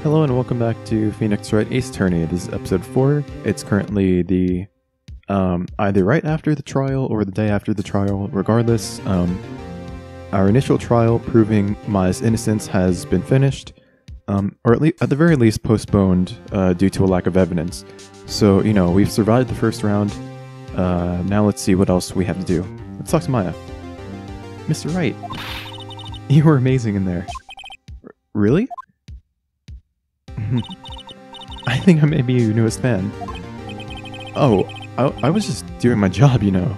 Hello and welcome back to Phoenix Wright Ace Attorney. It is episode 4. It's currently the either right after the trial or the day after the trial. Regardless, our initial trial proving Maya's innocence has been finished, or at the very least postponed due to a lack of evidence. So, you know, we've survived the first round. Now let's see what else we have to do. Let's talk to Maya. Mr. Wright, you were amazing in there. Really? I think I may be your newest fan. Oh, I was just doing my job, you know.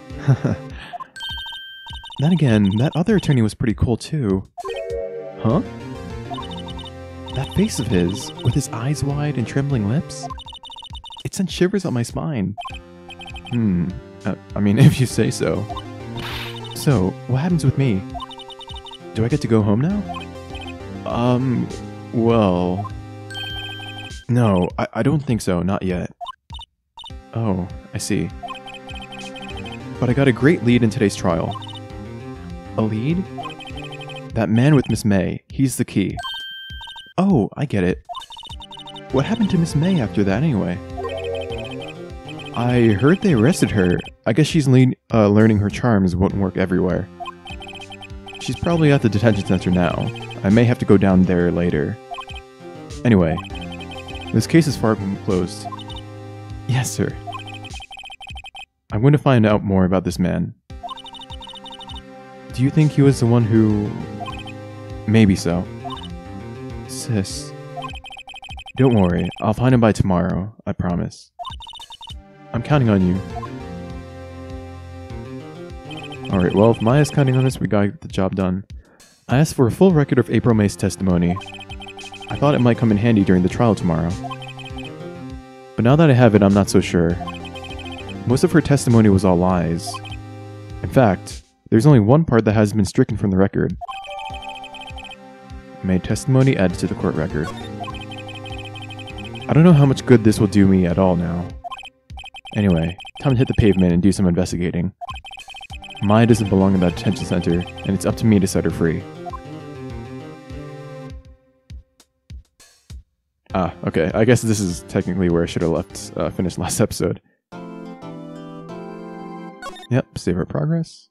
Then again, that other attorney was pretty cool too. Huh? That face of his, with his eyes wide and trembling lips? It sent shivers up my spine. I mean, if you say so. So, what happens with me? Do I get to go home now? Well... No, I don't think so, not yet. Oh, I see. But I got a great lead in today's trial. A lead? That man with Miss May, he's the key. Oh, I get it. What happened to Miss May after that anyway? I heard they arrested her. I guess she's learning her charms won't work everywhere. She's probably at the detention center now. I may have to go down there later. Anyway, this case is far from closed. Yes, sir. I'm going to find out more about this man. Do you think he was the one who... Maybe so. Sis. Don't worry, I'll find him by tomorrow, I promise. I'm counting on you. Alright, well, if Maya's counting on us, we gotta get the job done. I asked for a full record of April May's testimony. I thought it might come in handy during the trial tomorrow. But now that I have it, I'm not so sure. Most of her testimony was all lies. In fact, there's only one part that has been stricken from the record. May testimony added to the court record. I don't know how much good this will do me at all now. Anyway, time to hit the pavement and do some investigating. Maya doesn't belong in that detention center, and it's up to me to set her free. Ah, okay, I guess this is technically where I should have finished last episode. Yep, save our progress.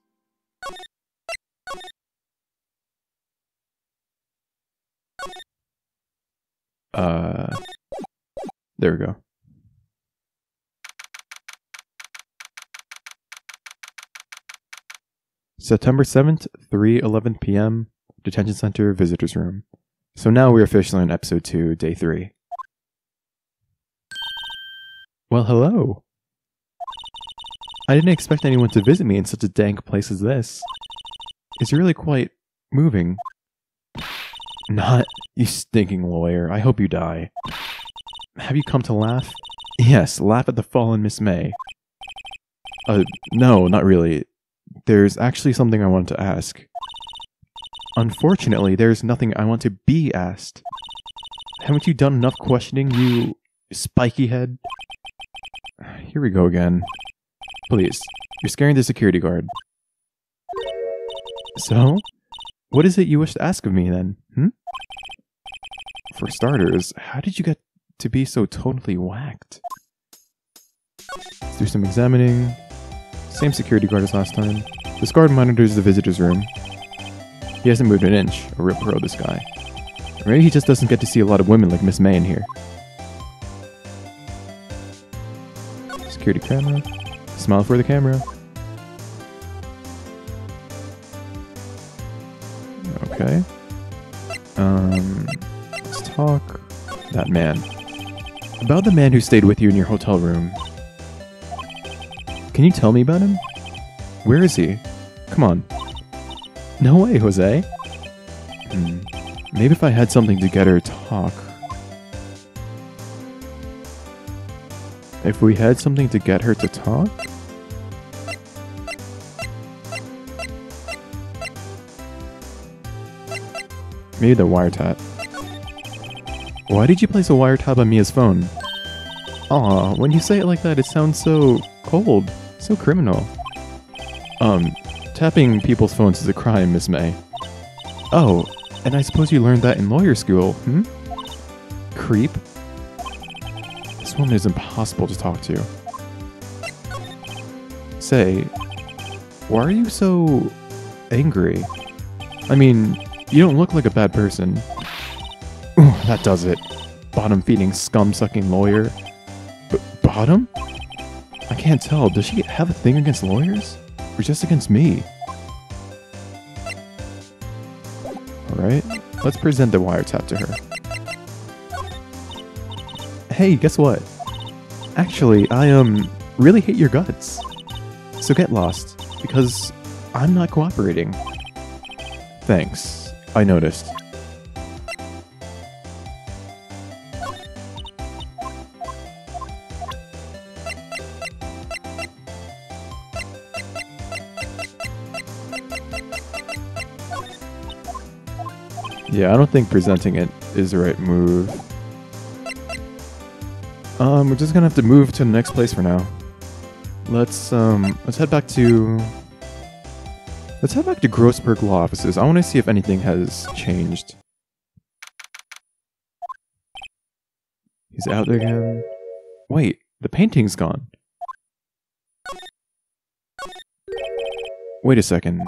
There we go. September 7th, 3:11 p.m., Detention Center, Visitors Room. So now we're officially on episode 2, day 3. Well, hello. I didn't expect anyone to visit me in such a dank place as this. It's really quite moving. Not, you stinking lawyer. I hope you die. Have you come to laugh? Yes, laugh at the fallen Miss May. No, not really. There's actually something I wanted to ask. Unfortunately, there's nothing I want to be asked. Haven't you done enough questioning, you spiky head? Here we go again. Please, you're scaring the security guard. So? What is it you wish to ask of me, then? For starters, how did you get to be so totally whacked? Let's do some examining. Same security guard as last time. This guard monitors the visitors' room. He hasn't moved an inch. A real pro, this guy. Or maybe he just doesn't get to see a lot of women like Miss May in here. Security camera. Smile for the camera. Okay. Let's talk. That man. About the man who stayed with you in your hotel room. Can you tell me about him? Where is he? Come on. No way, Jose. Maybe if I had something to get her to talk. If we had something to get her to talk? Maybe the wiretap. Why did you place a wiretap on Mia's phone? Aw, when you say it like that, it sounds so cold, so criminal. Tapping people's phones is a crime, Miss May. Oh, and I suppose you learned that in lawyer school, creep. This woman is impossible to talk to. Say, why are you so angry? I mean, you don't look like a bad person. Ooh, that does it. Bottom-feeding, scum-sucking lawyer. Bottom? I can't tell. Does she have a thing against lawyers? Or just against me? Alright, let's present the wiretap to her. Hey, guess what? Actually, I, really hate your guts. So get lost, because I'm not cooperating. Thanks. I noticed. Yeah, I don't think presenting it is the right move. We're just gonna have to move to the next place for now. Let's head back to Groseburg law offices. I want to see if anything has changed. He's out there again. Wait, the painting's gone. Wait a second.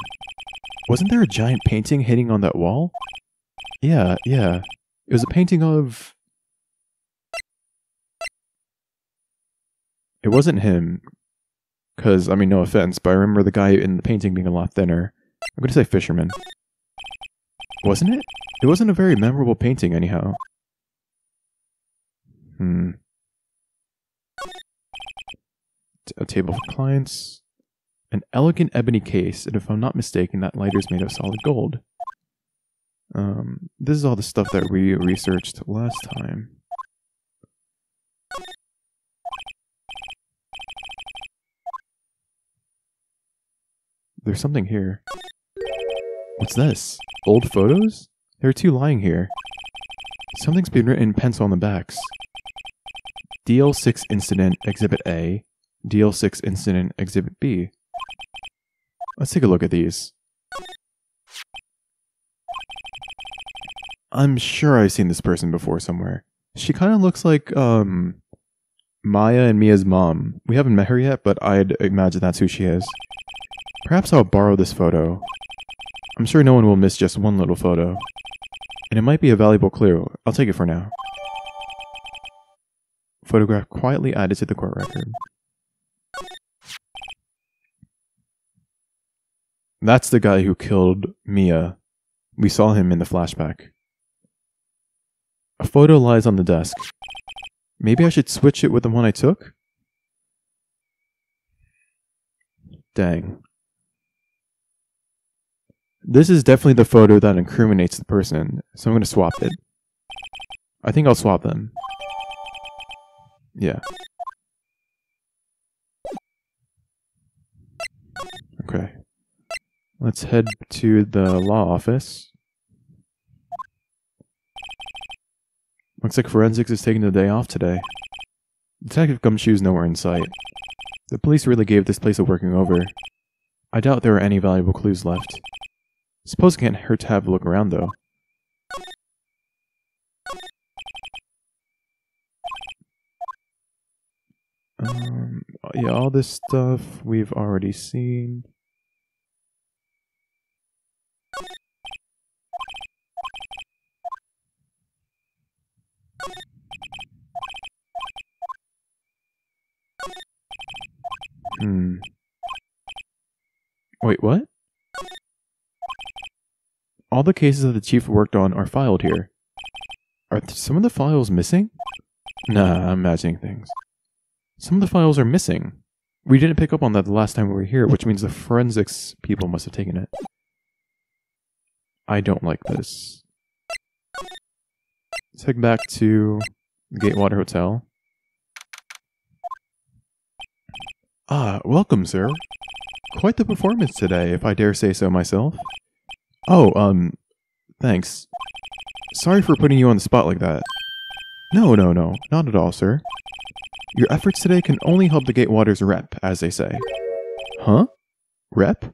Wasn't there a giant painting hitting on that wall? Yeah. It was a painting of... It wasn't him. Because, I mean, no offense, but I remember the guy in the painting being a lot thinner. I'm gonna say fisherman. Wasn't it? It wasn't a very memorable painting, anyhow. A table for clients. An elegant ebony case, and if I'm not mistaken, that lighter is made of solid gold. This is all the stuff that we researched last time. There's something here. What's this? Old photos? There are two lying here. Something's been written in pencil on the backs. DL6 Incident Exhibit A, DL6 Incident Exhibit B. Let's take a look at these. I'm sure I've seen this person before somewhere. She kind of looks like, Maya and Mia's mom. We haven't met her yet, but I'd imagine that's who she is. Perhaps I'll borrow this photo. I'm sure no one will miss just one little photo. And it might be a valuable clue. I'll take it for now. Photograph quietly added to the court record. That's the guy who killed Mia. We saw him in the flashback. A photo lies on the desk. Maybe I should switch it with the one I took? Dang. This is definitely the photo that incriminates the person, so I'm going to swap it. I think I'll swap them. Yeah. Okay. Let's head to the law office. Looks like forensics is taking the day off today. Detective Gumshoe's nowhere in sight. The police really gave this place a working over. I doubt there are any valuable clues left. Suppose it can't hurt to have a look around, though. Yeah, all this stuff we've already seen. Wait, what? All the cases that the chief worked on are filed here. Are some of the files missing? Nah, I'm imagining things. Some of the files are missing. We didn't pick up on that the last time we were here, which means the forensics people must have taken it. I don't like this. Let's head back to the Gatewater Hotel. Ah, welcome, sir. Quite the performance today, if I dare say so myself. Oh, thanks. Sorry for putting you on the spot like that. No, not at all, sir. Your efforts today can only help the Gatewater's rep, as they say. Huh? Rep?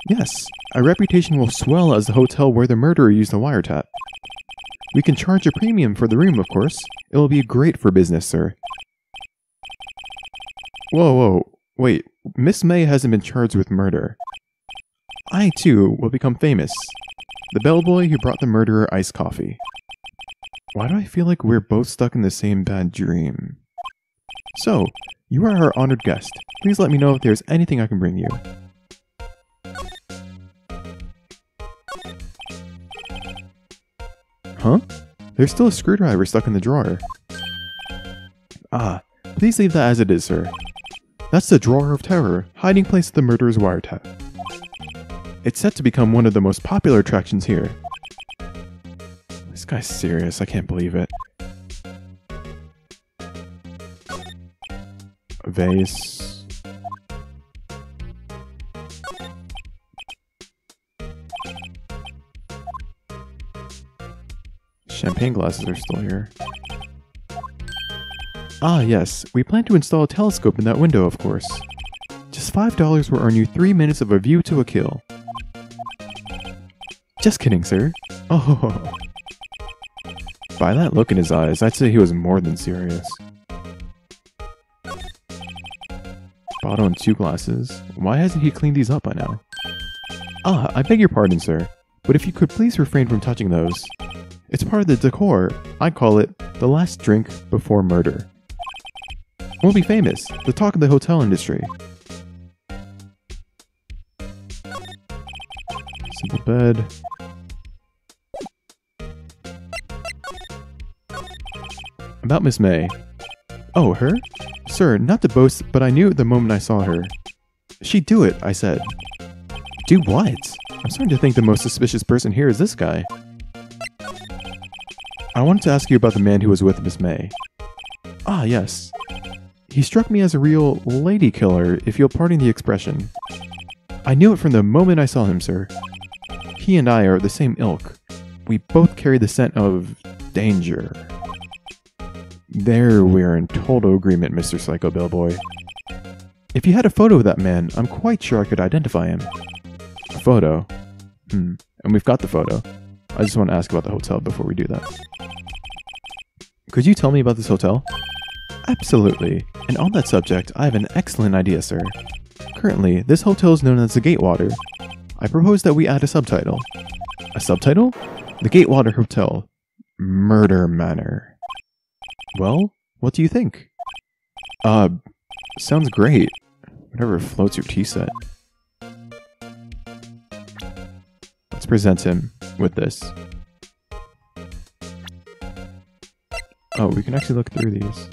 Yes, our reputation will swell as the hotel where the murderer used the wiretap. We can charge a premium for the room, of course. It will be great for business, sir. Whoa, wait. Miss May hasn't been charged with murder. I, too, will become famous. The bellboy who brought the murderer iced coffee. Why do I feel like we're both stuck in the same bad dream? So, you are our honored guest. Please let me know if there's anything I can bring you. Huh? There's still a screwdriver stuck in the drawer. Ah, please leave that as it is, sir. That's the Drawer of Terror, hiding place of the murderer's wiretap. It's set to become one of the most popular attractions here. This guy's serious, I can't believe it. A vase. Champagne glasses are still here. Ah, yes. We plan to install a telescope in that window, of course. Just $5 will earn you 3 minutes of a view to a kill. Just kidding, sir. Oh. By that look in his eyes, I'd say he was more than serious. Bottle and 2 glasses. Why hasn't he cleaned these up by now? Ah, I beg your pardon, sir. But if you could please refrain from touching those. It's part of the decor. I call it the last drink before murder. We'll be famous. The talk of the hotel industry. Simple bed. About Miss May. Oh, her? Sir, not to boast, but I knew it the moment I saw her. She'd do it, I said. Do what? I'm starting to think the most suspicious person here is this guy. I wanted to ask you about the man who was with Miss May. Ah, yes. He struck me as a real lady killer, if you'll pardon the expression. I knew it from the moment I saw him, sir. He and I are the same ilk. We both carry the scent of danger. There we're in total agreement, Mr. Psycho Bellboy. If you had a photo of that man, I'm quite sure I could identify him. A photo? And we've got the photo. I just want to ask about the hotel before we do that. Could you tell me about this hotel? Absolutely. And on that subject, I have an excellent idea, sir. Currently, this hotel is known as the Gatewater. I propose that we add a subtitle. A subtitle? The Gatewater Hotel. Murder Manor. Well, what do you think? Sounds great. Whatever floats your tea set. Let's present him with this. Oh, we can actually look through these.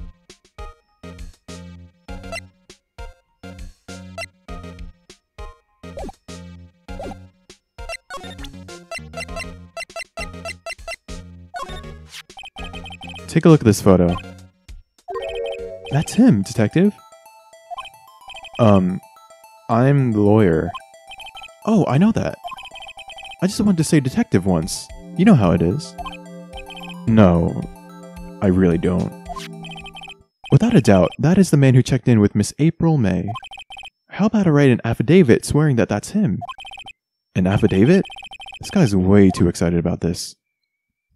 Take a look at this photo. That's him, detective. I'm the lawyer. Oh, I know that. I just wanted to say detective once. You know how it is. No, I really don't. Without a doubt, that is the man who checked in with Miss April May. How about I write an affidavit swearing that that's him? An affidavit? This guy's way too excited about this.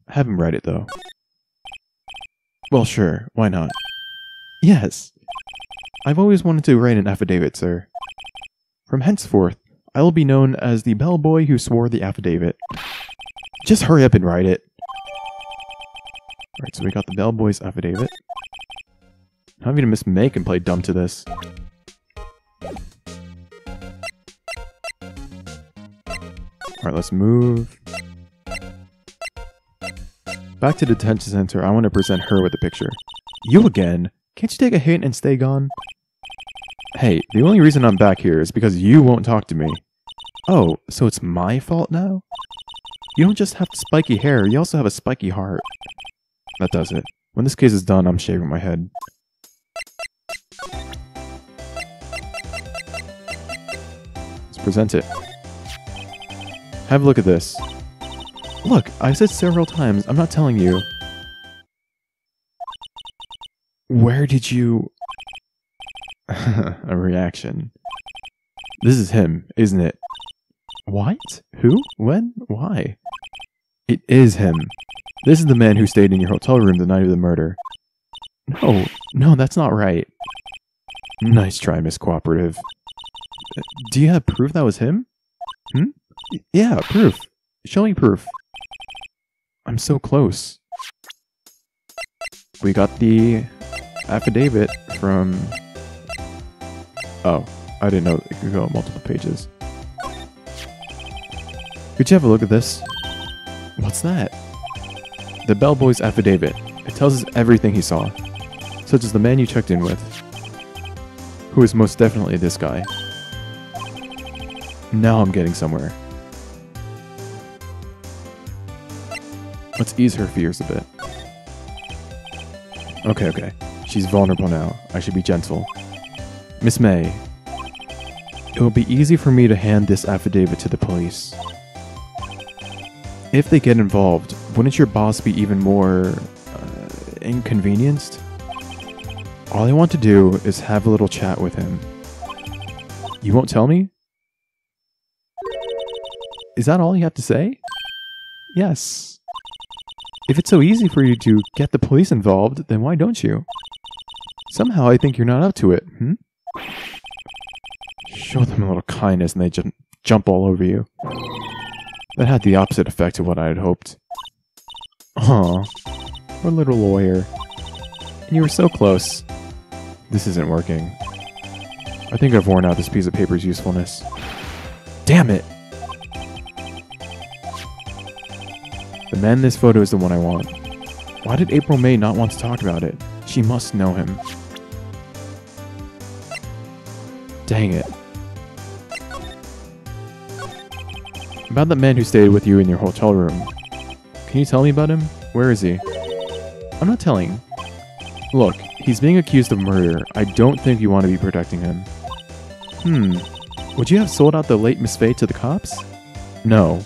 Have him write it, though. Well, sure, why not? Yes. I've always wanted to write an affidavit, sir. From henceforth, I will be known as the bellboy who swore the affidavit. Just hurry up and write it. Alright, so we got the bellboy's affidavit. Not even Miss May can play dumb to this. Alright, let's move. Back to the detention center, I want to present her with a picture. You again? Can't you take a hint and stay gone? Hey, the only reason I'm back here is because you won't talk to me. Oh, so it's my fault now? You don't just have spiky hair, you also have a spiky heart. That does it. When this case is done, I'm shaving my head. Let's present it. Have a look at this. Look, I've said several times, I'm not telling you. Where did you... A reaction. This is him, isn't it? What? Who? When? Why? It is him. This is the man who stayed in your hotel room the night of the murder. No, that's not right. Nice try, Miss Cooperative. Do you have proof that was him? Yeah, proof. Show me proof. I'm so close. We got the affidavit from... Oh, I didn't know it could go on multiple pages. Could you have a look at this? What's that? The bellboy's affidavit. It tells us everything he saw, such as the man you checked in with, who is most definitely this guy. Now I'm getting somewhere. Let's ease her fears a bit. Okay. She's vulnerable now. I should be gentle. Miss May, it will be easy for me to hand this affidavit to the police. If they get involved, wouldn't your boss be even more inconvenienced? All I want to do is have a little chat with him. You won't tell me? Is that all you have to say? Yes. If it's so easy for you to get the police involved, then why don't you? Somehow I think you're not up to it, Show them a little kindness and they jump all over you. That had the opposite effect of what I had hoped. Aw, poor little lawyer. And you were so close. This isn't working. I think I've worn out this piece of paper's usefulness. Damn it! The man in this photo is the one I want. Why did April May not want to talk about it? She must know him. Dang it. About the man who stayed with you in your hotel room. Can you tell me about him? Where is he? I'm not telling. Look, he's being accused of murder. I don't think you want to be protecting him. Would you have sold out the late Miss Faye to the cops? No.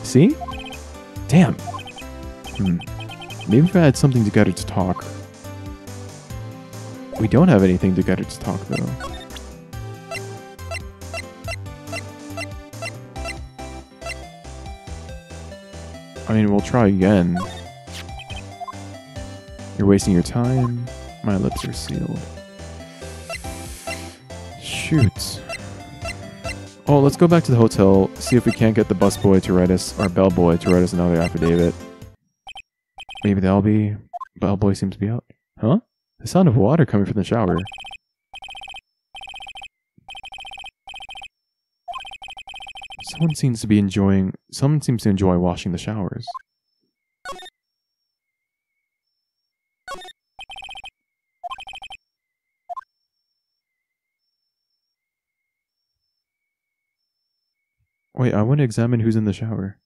See? Damn. Maybe if I had something to get her to talk. We don't have anything to get her to talk, though. I mean, we'll try again. You're wasting your time. My lips are sealed. Shoot. Oh, let's go back to the hotel, see if we can't get the busboy to write us, or bellboy to write us another affidavit. Maybe that'll be... Bellboy seems to be out. Huh? The sound of water coming from the shower. Someone seems to enjoy washing the showers. Wait, I want to examine who's in the shower.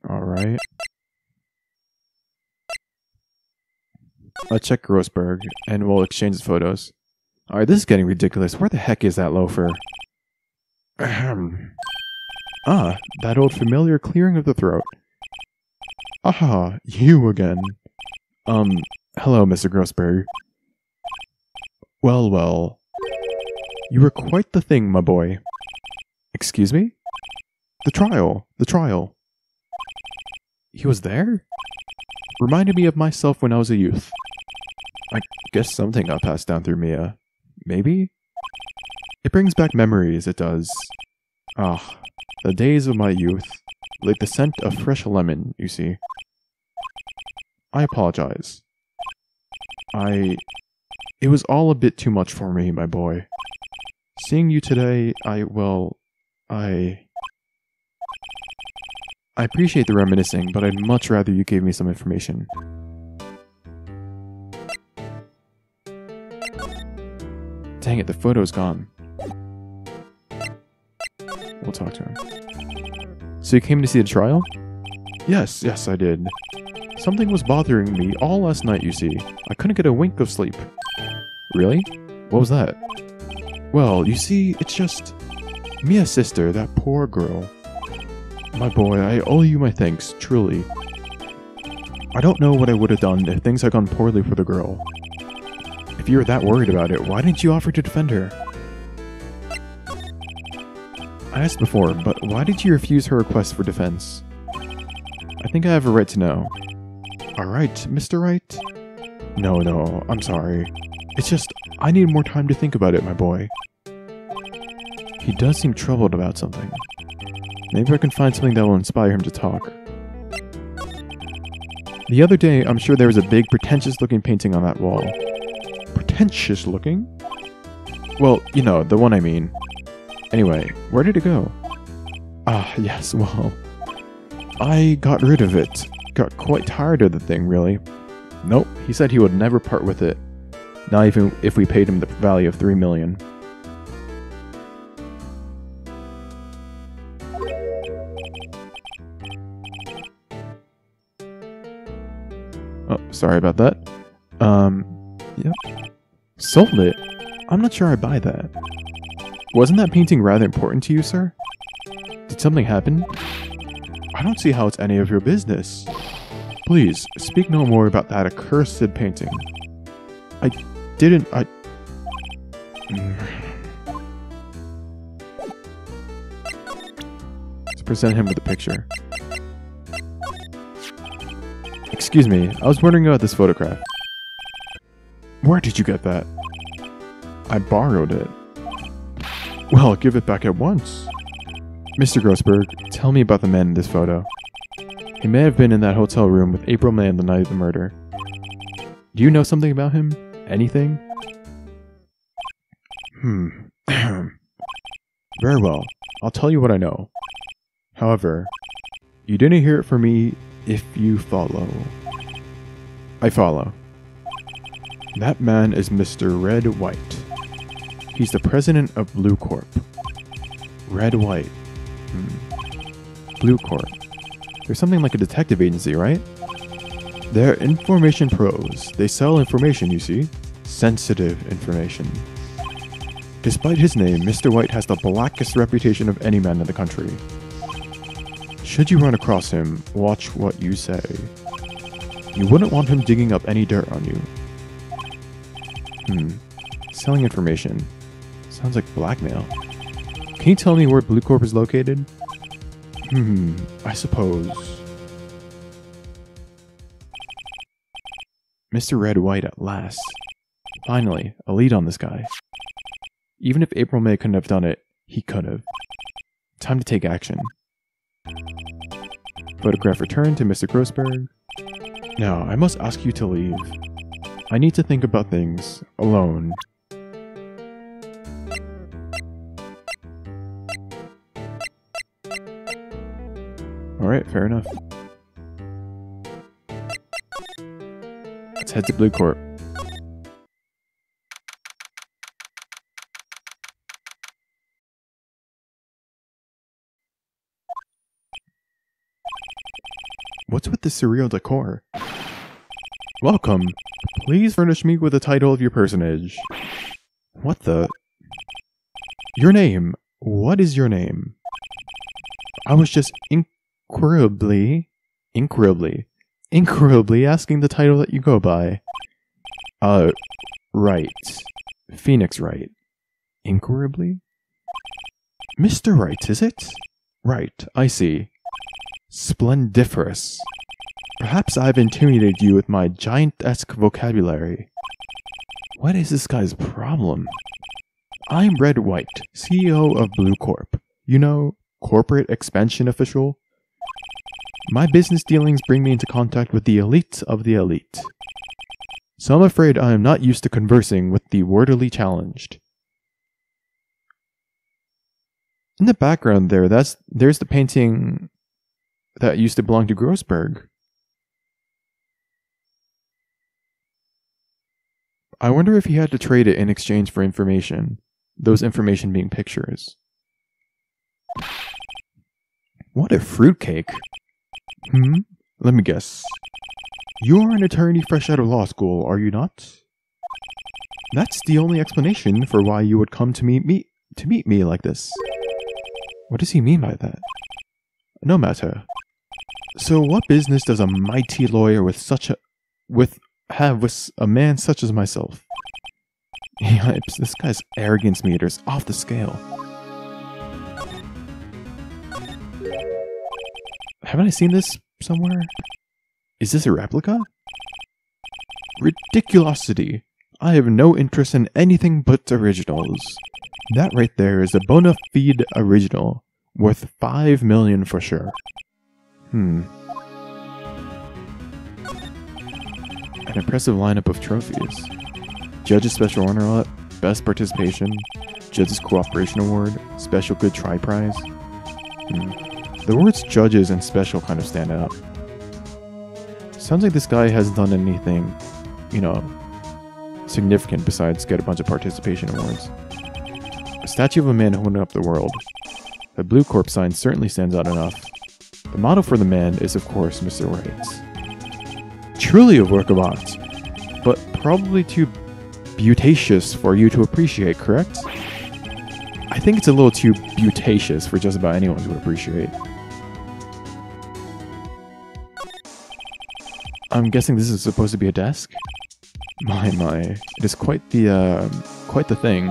Alright. Let's check Roseburg, and we'll exchange the photos. Alright, this is getting ridiculous. Where the heck is that loafer? Ahem. Ah, that old familiar clearing of the throat. Aha, you again. Hello, Mr. Grossberg. Well. You were quite the thing, my boy. Excuse me? The trial. He was there? Reminded me of myself when I was a youth. I guess something got passed down through Mia. Maybe? It brings back memories, it does. Ah, the days of my youth. Like the scent of fresh lemon, you see. I apologize. It was all a bit too much for me, my boy. Seeing you today, I appreciate the reminiscing, but I'd much rather you gave me some information. Dang it, the photo's gone. We'll talk to him. So you came to see the trial? Yes, I did. Something was bothering me all last night, you see. I couldn't get a wink of sleep. Really? What was that? Well, you see, it's just... Mia's sister, that poor girl. My boy, I owe you my thanks, truly. I don't know what I would have done if things had gone poorly for the girl. If you were that worried about it, why didn't you offer to defend her? I asked before, but why did you refuse her request for defense? I think I have a right to know. Alright, Mr. Wright? No, I'm sorry. It's just, I need more time to think about it, my boy. He does seem troubled about something. Maybe I can find something that will inspire him to talk. The other day, I'm sure there was a big, pretentious-looking painting on that wall. Pretentious-looking? Well, you know, the one I mean. Anyway, where did it go? Ah, yes, well... I got rid of it. Got quite tired of the thing, really. Nope, he said he would never part with it. Not even if we paid him the value of $3 million. Oh, sorry about that. Yep. Sold it? I'm not sure I buy that. Wasn't that painting rather important to you, sir? Did something happen? I don't see how it's any of your business. Please, speak no more about that accursed painting. Let's present him with a picture. Excuse me, I was wondering about this photograph. Where did you get that? I borrowed it. Well, give it back at once. Mr. Grossberg, tell me about the man in this photo. He may have been in that hotel room with April May on the night of the murder. Do you know something about him? Anything? Very well. I'll tell you what I know. However, you didn't hear it from me if you follow. I follow. That man is Mr. Redd White. He's the president of Bluecorp. Redd White. Bluecorp. They're something like a detective agency, right? They're information pros. They sell information, you see. Sensitive information. Despite his name, Mr. White has the blackest reputation of any man in the country. Should you run across him, watch what you say. You wouldn't want him digging up any dirt on you. Selling information. Sounds like blackmail. Can you tell me where Bluecorp is located? I suppose. Mr. Redd White at last. Finally, a lead on this guy. Even if April May couldn't have done it, he could have. Time to take action. Photograph returned to Mr. Grossberg. Now, I must ask you to leave. I need to think about things alone. Alright, fair enough. Let's head to Bluecorp. What's with the surreal decor? Welcome. Please furnish me with the title of your personage. What the? Your name. What is your name? I was just incredibly asking the title that you go by. Wright. Phoenix Wright. Incredibly? Mr. Wright, is it? Right, I see. Splendiferous. Perhaps I've intimidated you with my giant-esque vocabulary. What is this guy's problem? I'm Redd White, CEO of Bluecorp. You know, corporate expansion official. My business dealings bring me into contact with the elite of the elite. So I'm afraid I am not used to conversing with the wordily challenged. In the background there, there's the painting that used to belong to Grossberg. I wonder if he had to trade it in exchange for information, those information being pictures. What a fruitcake. Let me guess. You're an attorney fresh out of law school, are you not? That's the only explanation for why you would come to meet me like this. What does he mean by that? No matter. So what business does a mighty lawyer have with a man such as myself? Yipes, this guy's arrogance meter's off the scale. Haven't I seen this somewhere? Is this a replica? Ridiculosity. I have no interest in anything but originals. That right there is a bona fide original, worth 5 million for sure. An impressive lineup of trophies. Judge's Special Runner-Up, Best Participation, Judge's Cooperation Award, Special Good Try Prize. The words judges and special kind of stand out. Sounds like this guy hasn't done anything, significant besides get a bunch of participation awards. A statue of a man holding up the world. The Bluecorp sign certainly stands out enough. The motto for the man is, of course, Mr. Wright. Truly a work of art, but probably too beautacious for you to appreciate, correct? I think it's a little too beautacious for just about anyone to appreciate. I'm guessing this is supposed to be a desk? My, it is quite the thing.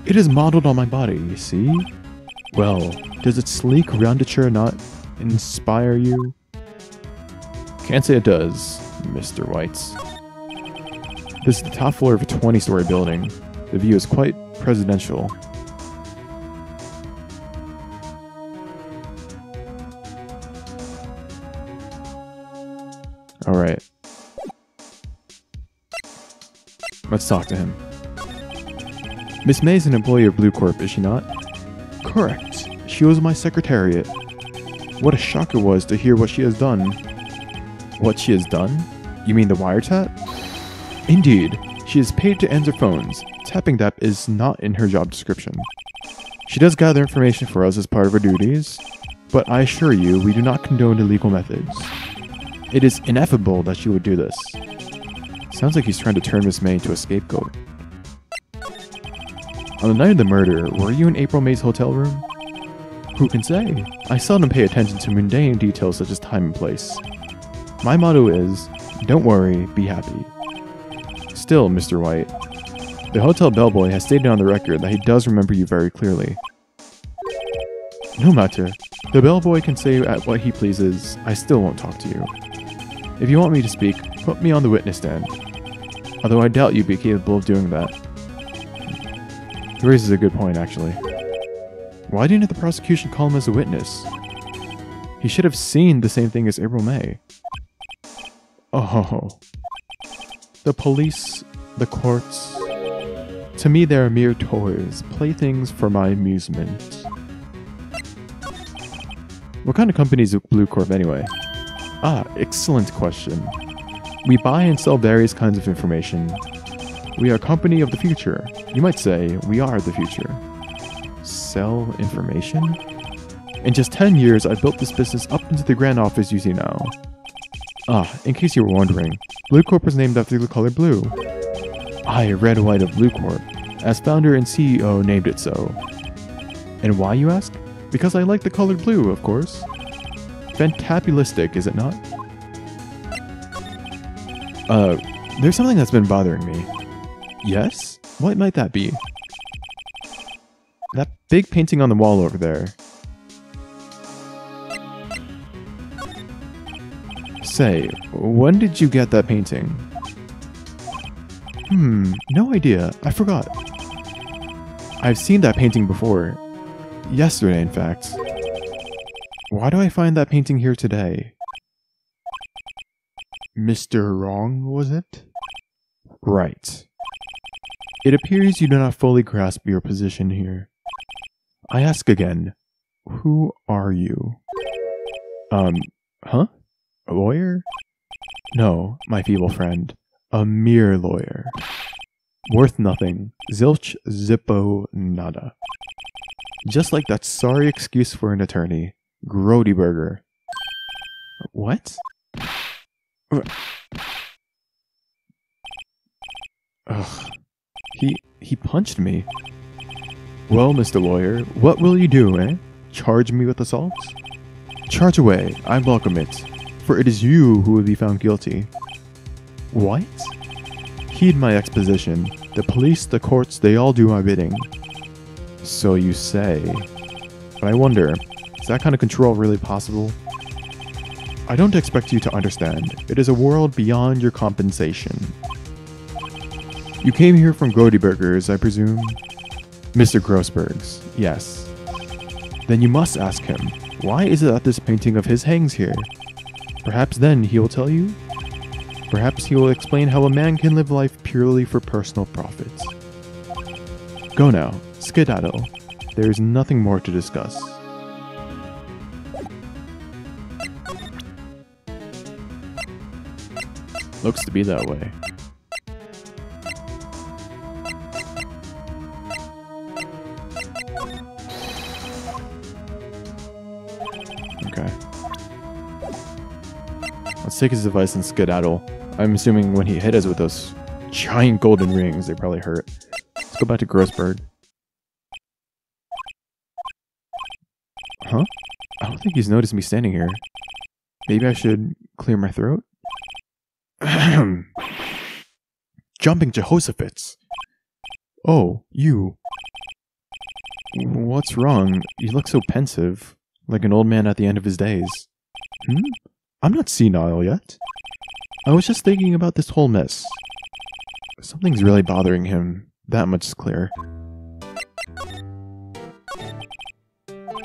It is modeled on my body, you see? Well, does its sleek roundature not inspire you? Can't say it does, Mr. White. This is the top floor of a 20-story building. The view is quite presidential. Alright. Let's talk to him. Miss May is an employee of Bluecorp, is she not? Correct. She was my secretariat. What a shock it was to hear what she has done. What she has done? You mean the wiretap? Indeed. She is paid to answer phones. Tapping that is not in her job description. She does gather information for us as part of her duties, but I assure you, we do not condone illegal methods. It is ineffable that she would do this. Sounds like he's trying to turn Miss May into a scapegoat. On the night of the murder, were you in April May's hotel room? Who can say? I seldom pay attention to mundane details such as time and place. My motto is, don't worry, be happy. Still, Mr. White, the hotel bellboy has stated on the record that he does remember you very clearly. No matter. The bellboy can say what he pleases, I still won't talk to you. If you want me to speak, put me on the witness stand. Although I doubt you'd be capable of doing that. He raises a good point, actually. Why didn't the prosecution call him as a witness? He should have seen the same thing as April May. Oh. The police, the courts. To me, they are mere toys, playthings for my amusement. What kind of company is Bluecorp anyway? Excellent question. We buy and sell various kinds of information. We are a company of the future. You might say, we are the future. Sell information? In just 10 years, I built this business up into the grand office you see now. In case you were wondering, Bluecorp was named after the color blue. I, Redd White of Bluecorp, as founder and CEO, named it so. And why, you ask? Because I like the color blue, of course. Fantabulistic, is it not? There's something that's been bothering me. Yes? What might that be? That big painting on the wall over there. Say, when did you get that painting? No idea. I forgot. I've seen that painting before. Yesterday, in fact. Why do I find that painting here today? Mr. Wrong, was it? Right. It appears you do not fully grasp your position here. I ask again, who are you? Huh? A lawyer? No, my feeble friend. A mere lawyer. Worth nothing. Zilch, zippo, nada. Just like that sorry excuse for an attorney. Grody burger. What? Ugh. He punched me. Well, Mr. Lawyer, what will you do, eh? Charge me with assault? Charge away, I welcome it, for it is you who will be found guilty. What? Heed my exposition. The police, the courts, they all do my bidding. So you say. But I wonder, is that kind of control really possible? I don't expect you to understand. It is a world beyond your compensation. You came here from Grodyburgers, I presume? Mr. Grossberg's, yes. Then you must ask him, why is it that this painting of his hangs here? Perhaps then he will tell you? Perhaps he will explain how a man can live life purely for personal profit. Go now, skedaddle. There is nothing more to discuss. Looks to be that way. Okay. Let's take his advice and skedaddle. I'm assuming when he hit us with those giant golden rings, they probably hurt. Let's go back to Roseburg. Huh? I don't think he's noticed me standing here. Maybe I should clear my throat? Jumping Jehoshaphat's. Oh, you. What's wrong? You look so pensive, like an old man at the end of his days. I'm not senile yet. I was just thinking about this whole mess. Something's really bothering him. That much is clear.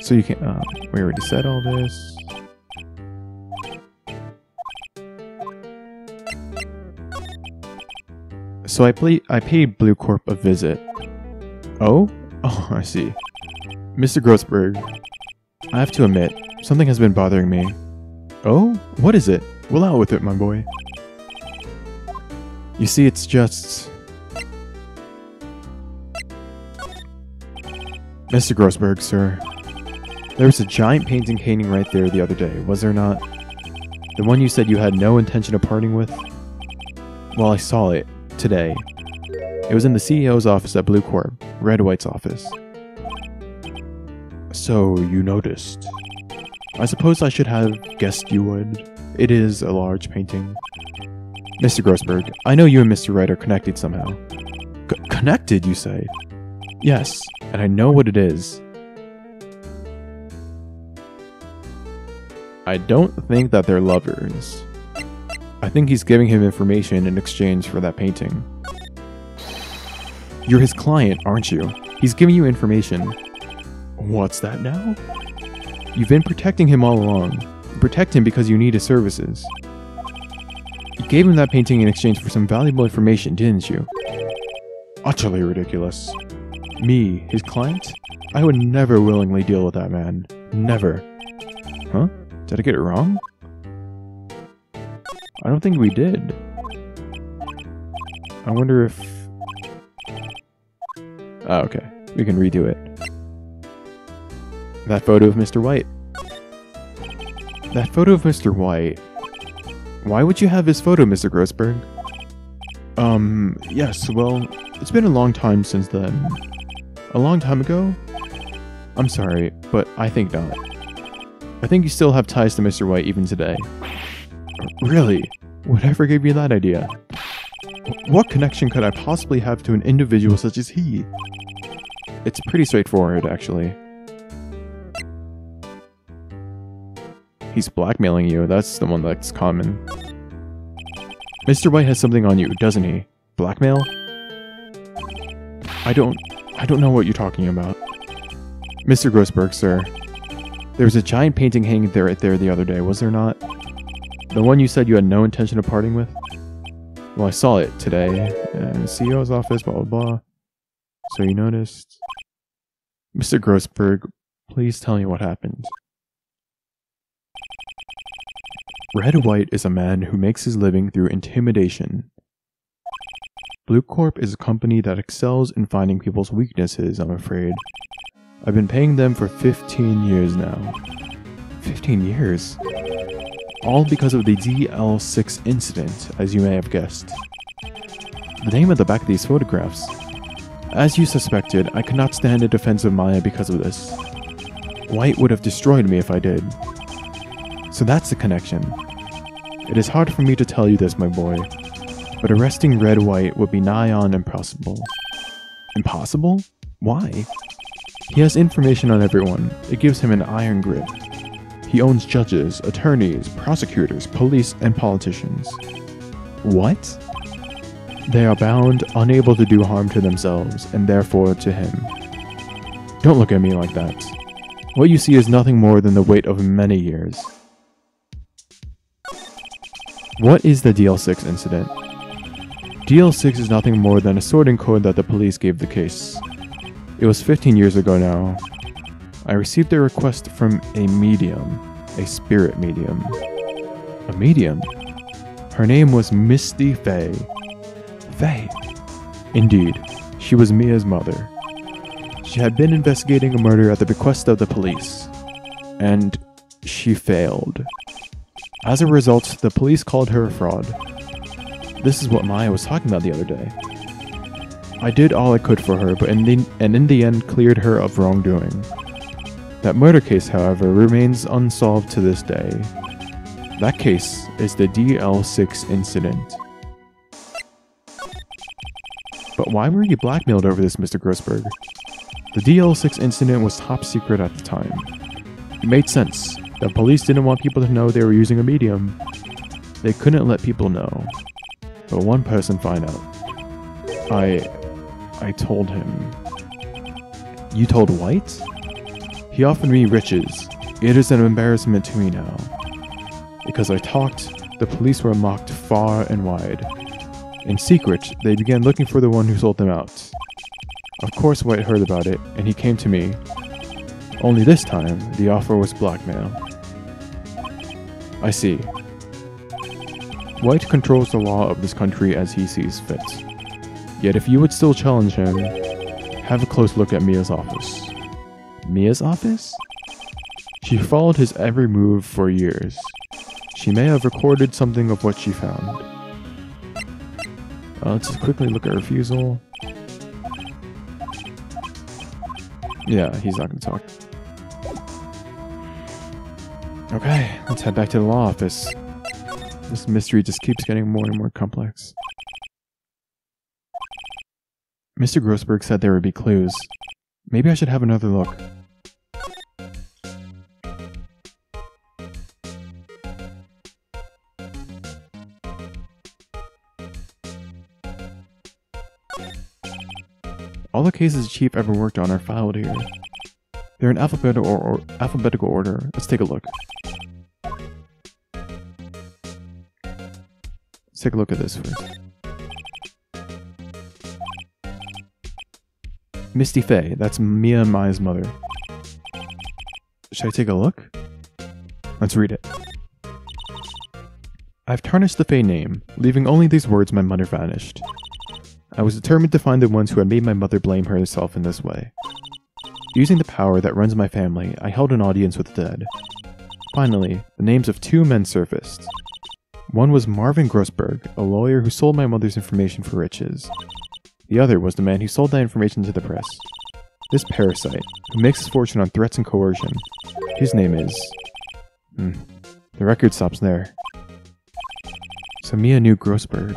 So you can't... we already said all this. So I paid Bluecorp a visit. Oh? Oh, I see. Mr. Grossberg, I have to admit, something has been bothering me. Oh? What is it? Well, out with it, my boy. You see, it's just... Mr. Grossberg, sir. There was a giant painting hanging right there the other day, was there not? The one you said you had no intention of parting with? Well, I saw it. Today. It was in the CEO's office at Bluecorp, Redd White's office. So, you noticed. I suppose I should have guessed you would. It is a large painting. Mr. Grossberg, I know you and Mr. Wright are connected somehow. Connected, you say? Yes, and I know what it is. I don't think that they're lovers. I think he's giving him information in exchange for that painting. You're his client, aren't you? He's giving you information. What's that now? You've been protecting him all along. You protect him because you need his services. You gave him that painting in exchange for some valuable information, didn't you? Utterly ridiculous. Me, his client? I would never willingly deal with that man. Never. Huh? Did I get it wrong? I don't think we did. I wonder if... Oh, okay. We can redo it. That photo of Mr. White. That photo of Mr. White. Why would you have his photo, Mr. Grossberg? Yes, well, it's been a long time since then. A long time ago? I'm sorry, but I think not. I think you still have ties to Mr. White even today. Really? Whatever gave you that idea? What connection could I possibly have to an individual such as he? It's pretty straightforward, actually. He's blackmailing you, that's the one that's common. Mr. White has something on you, doesn't he? Blackmail? I don't know what you're talking about. Mr. Grossberg, sir. There was a giant painting hanging there right there the other day, was there not? The one you said you had no intention of parting with? Well, I saw it today, in the CEO's office, blah blah blah. So you noticed? Mr. Grossberg, please tell me what happened. Redd White is a man who makes his living through intimidation. Bluecorp is a company that excels in finding people's weaknesses, I'm afraid. I've been paying them for 15 years now. 15 years? All because of the DL6 incident, as you may have guessed. The name at the back of these photographs. As you suspected, I could not stand in defense of Maya because of this. White would have destroyed me if I did. So that's the connection. It is hard for me to tell you this, my boy, but arresting Redd White would be nigh on impossible. Impossible? Why? He has information on everyone. It gives him an iron grip. He owns judges, attorneys, prosecutors, police, and politicians. What? They are bound, unable to do harm to themselves, and therefore to him. Don't look at me like that. What you see is nothing more than the weight of many years. What is the DL6 incident? DL6 is nothing more than a sorting code that the police gave the case. It was 15 years ago now. I received a request from a medium, a spirit medium. A medium? Her name was Misty Faye. Faye? Indeed, she was Mia's mother. She had been investigating a murder at the bequest of the police, and she failed. As a result, the police called her a fraud. This is what Maya was talking about the other day. I did all I could for her, but in the end cleared her of wrongdoing. That murder case, however, remains unsolved to this day. That case is the DL6 incident. But why were you blackmailed over this, Mr. Grossberg? The DL6 incident was top secret at the time. It made sense. The police didn't want people to know they were using a medium. They couldn't let people know. But one person found out. I told him. You told White? He offered me riches. It is an embarrassment to me now. Because I talked, the police were mocked far and wide. In secret, they began looking for the one who sold them out. Of course White heard about it, and he came to me. Only this time, the offer was blackmail. I see. White controls the law of this country as he sees fit. Yet if you would still challenge him, have a close look at Mia's office. Mia's office? She followed his every move for years. She may have recorded something of what she found. Let's just quickly look at refusal. Yeah, he's not going to talk. Okay, let's head back to the law office. This mystery just keeps getting more and more complex. Mr. Grossberg said there would be clues. Maybe I should have another look. All the cases the chief ever worked on are filed here. They're in alphabetical order. Let's take a look. Let's take a look at this first. Misty Faye, that's Mia and Maya's mother. Should I take a look? Let's read it. I've tarnished the Faye name, leaving only these words my mother vanished. I was determined to find the ones who had made my mother blame herself in this way. Using the power that runs my family, I held an audience with the dead. Finally, the names of two men surfaced. One was Marvin Grossberg, a lawyer who sold my mother's information for riches. The other was the man who sold that information to the press. This parasite, who makes his fortune on threats and coercion. His name is... The record stops there. So Mia knew Grossberg.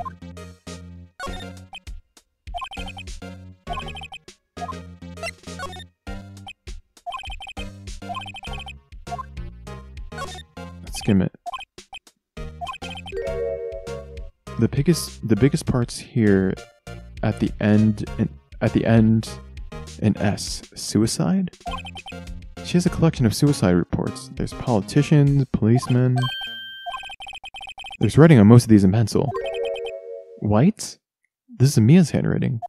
Let's skim it. The biggest parts here at the end in S, suicide? She has a collection of suicide reports. There's politicians, policemen. There's writing on most of these in pencil. White? This is Mia's handwriting.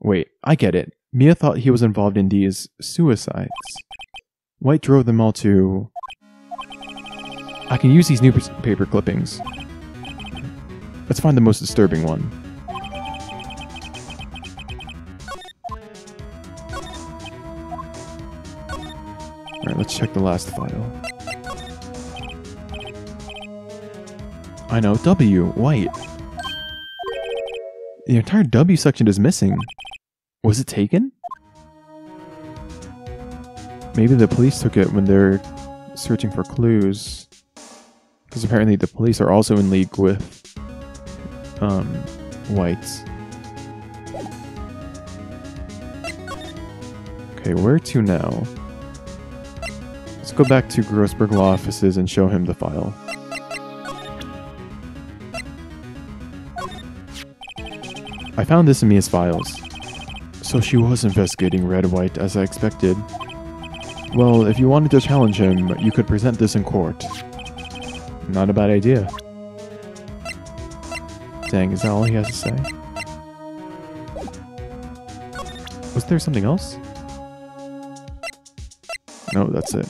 Wait, I get it. Mia thought he was involved in these suicides. White drove them all to... I can use these newspaper clippings. Let's find the most disturbing one. Alright, let's check the last file. I know, W, White. The entire W section is missing. Was it taken? Maybe the police took it when they're searching for clues. Because apparently the police are also in league with Whites. Okay, where to now? Let's go back to Grossberg law offices and show him the file. I found this in Mia's files. So she was investigating Redd White as I expected. Well, if you wanted to challenge him, you could present this in court. Not a bad idea. Dang, is that all he has to say? Was there something else? No, that's it.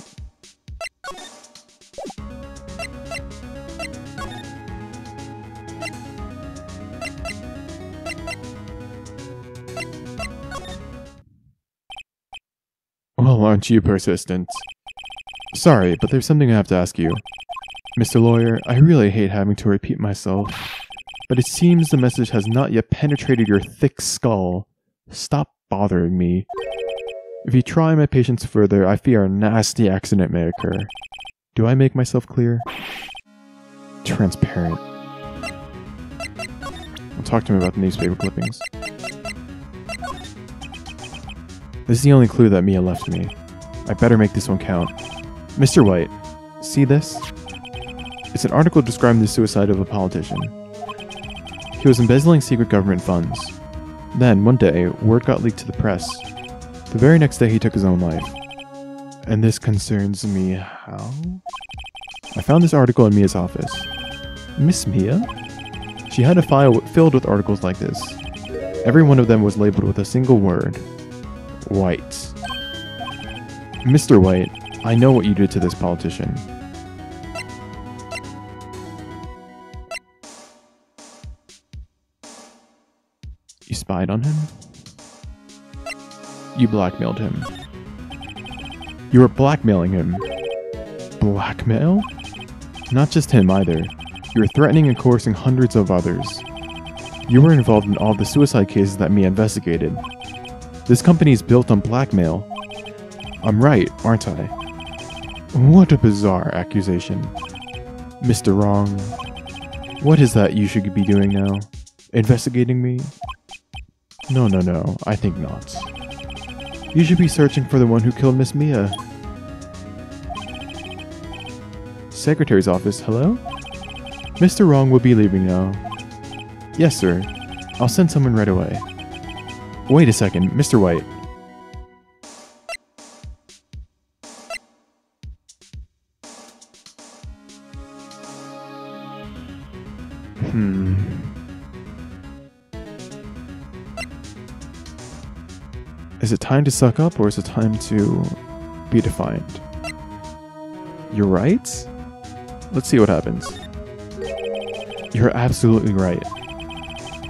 Well, aren't you persistent? Sorry, but there's something I have to ask you. Mr. Lawyer, I really hate having to repeat myself, but it seems the message has not yet penetrated your thick skull. Stop bothering me. If you try my patience further, I fear a nasty accident may occur. Do I make myself clear? Transparent. I'll talk to him about the newspaper clippings. This is the only clue that Mia left me. I better make this one count. Mr. White, see this? It's an article describing the suicide of a politician. He was embezzling secret government funds. Then, one day, word got leaked to the press. The very next day, he took his own life. And this concerns me how? I found this article in Mia's office. Miss Mia? She had a file filled with articles like this. Every one of them was labeled with a single word. White. Mr. White, I know what you did to this politician. You spied on him? You blackmailed him. You were blackmailing him. Blackmail? Not just him either. You were threatening and coercing hundreds of others. You were involved in all the suicide cases that Mia investigated. This company is built on blackmail. I'm right, aren't I? What a bizarre accusation. Mr. Wrong. What is that you should be doing now? Investigating me? No, I think not. You should be searching for the one who killed Miss Mia. Secretary's office, hello? Mr. Wrong will be leaving now. Yes, sir. I'll send someone right away. Wait a second, Mr. White. Is it time to suck up, or is it time to be defiant? You're right? Let's see what happens. You're absolutely right.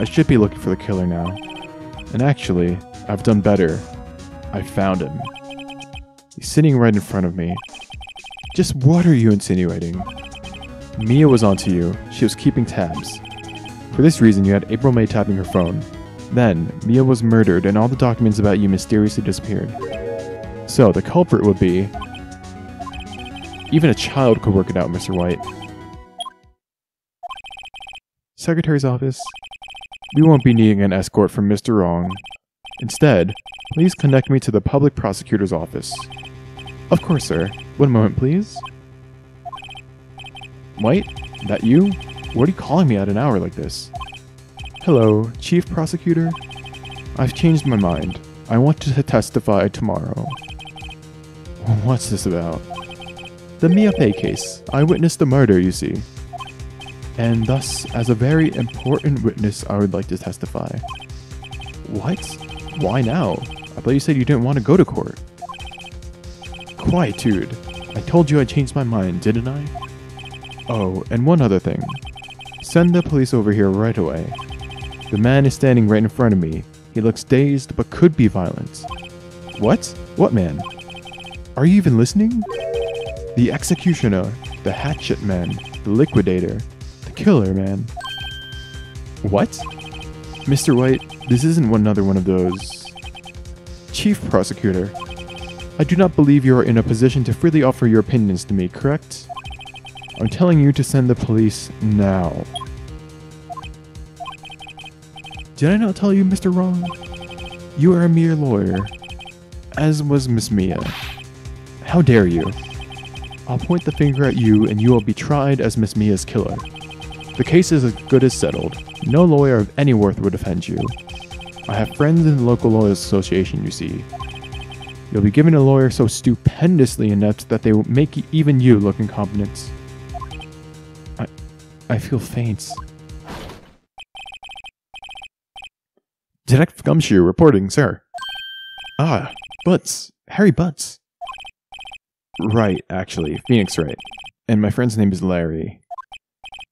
I should be looking for the killer now. And actually, I've done better. I found him. He's sitting right in front of me. Just what are you insinuating? Mia was onto you. She was keeping tabs. For this reason, you had April May tapping her phone. Then, Mia was murdered and all the documents about you mysteriously disappeared. So, the culprit would be... Even a child could work it out, Mr. White. Secretary's office. We won't be needing an escort from Mr. Wrong. Instead, please connect me to the public prosecutor's office. Of course, sir. One moment, please. White? That you? What are you calling me at an hour like this? Hello, Chief Prosecutor? I've changed my mind. I want to testify tomorrow. What's this about? The Mia Faye case. I witnessed the murder, you see. And thus, as a very important witness, I would like to testify. What? Why now? I thought you said you didn't want to go to court. Quietude. I told you I changed my mind, didn't I? Oh, and one other thing. Send the police over here right away. The man is standing right in front of me. He looks dazed, but could be violent. What? What man? Are you even listening? The executioner, the hatchet man, the liquidator, the killer, man. What? Mr. White, this isn't another one of those... Chief Prosecutor, I do not believe you are in a position to freely offer your opinions to me, correct? I'm telling you to send the police now. Did I not tell you, Mr. Wrong? You are a mere lawyer, as was Miss Mia. How dare you? I'll point the finger at you and you will be tried as Miss Mia's killer. The case is as good as settled. No lawyer of any worth would defend you. I have friends in the local lawyers association, you see. You'll be given a lawyer so stupendously inept that they will make even you look incompetent. I feel faint. Detective Gumshoe reporting, sir. Ah, Butts. Harry Butts. Right, actually. Phoenix Wright. And my friend's name is Larry.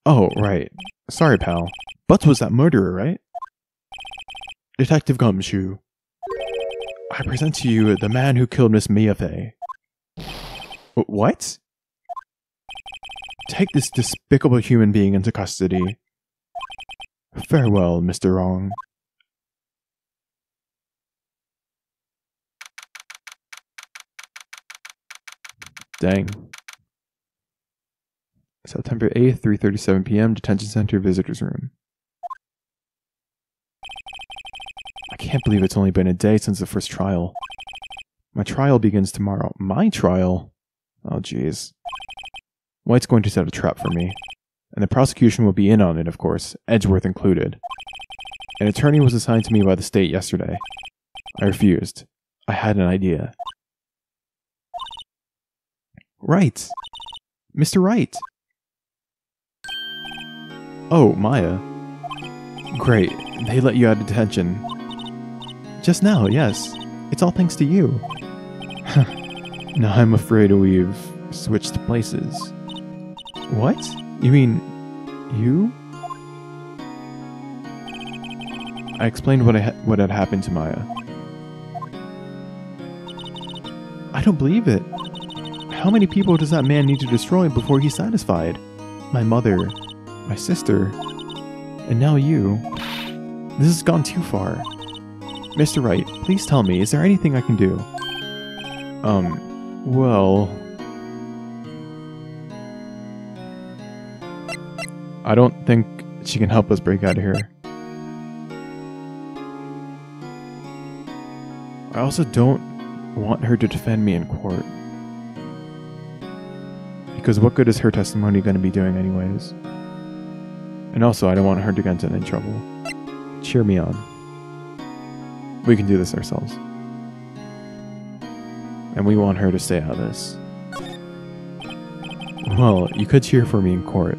Oh, right. Sorry, pal. Butts was that murderer, right? Detective Gumshoe. I present to you the man who killed Miss Misty Faye. What? Take this despicable human being into custody. Farewell, Mr. Wrong. Dang. September 8th, 3:37 p.m., Detention Center Visitors Room. I can't believe it's only been a day since the first trial. My trial begins tomorrow. My trial? Oh, jeez. White's going to set a trap for me. And the prosecution will be in on it, of course, Edgeworth included. An attorney was assigned to me by the state yesterday. I refused. I had an idea. Right. Mr. Wright. Oh, Maya. Great. They let you out of detention. Just now, yes. It's all thanks to you. Now I'm afraid we've switched places. What? You mean... you? I explained what had happened to Maya. I don't believe it. How many people does that man need to destroy before he's satisfied? My mother, my sister, and now you. This has gone too far. Mr. Wright, please tell me, is there anything I can do? Well... I don't think she can help us break out of here. I also don't want her to defend me in court. Because what good is her testimony going to be doing anyways? And also, I don't want her to get into any trouble. Cheer me on. We can do this ourselves. And we want her to stay out of this. Well, you could cheer for me in court.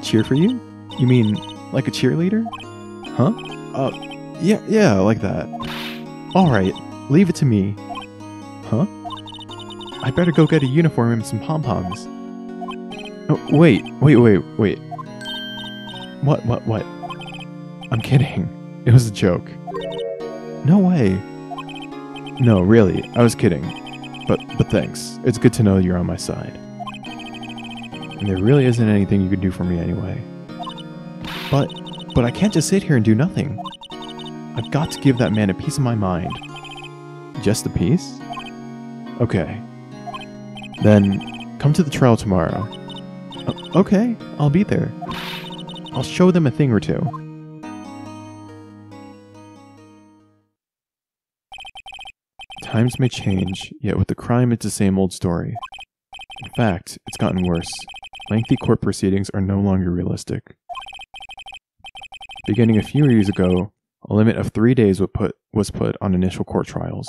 Cheer for you? You mean, like a cheerleader? Huh? Yeah, like that. Alright, leave it to me. Huh? I better go get a uniform and some pom-poms. Oh, wait. What? I'm kidding. It was a joke. No way. No, really, I was kidding. But thanks. It's good to know you're on my side. And there really isn't anything you can do for me anyway. But I can't just sit here and do nothing. I've got to give that man a piece of my mind. Just a piece? Okay. Then, come to the trial tomorrow. Okay, I'll be there. I'll show them a thing or two. Times may change, yet with the crime it's the same old story. In fact, it's gotten worse. Lengthy court proceedings are no longer realistic. Beginning a few years ago, a limit of 3 days was put on initial court trials.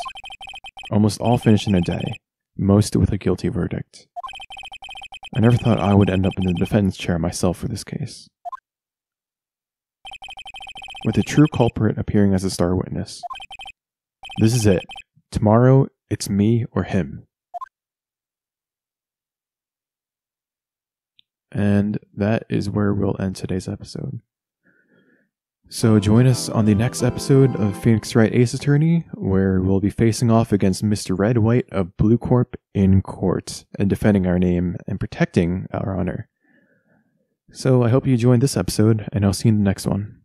Almost all finished in a day, most with a guilty verdict. I never thought I would end up in the defense chair myself for this case. With the true culprit appearing as a star witness. This is it. Tomorrow, it's me or him. And that is where we'll end today's episode. So join us on the next episode of Phoenix Wright Ace Attorney, where we'll be facing off against Mr. Redd White of Bluecorp in court and defending our name and protecting our honor. So I hope you enjoyed this episode, and I'll see you in the next one.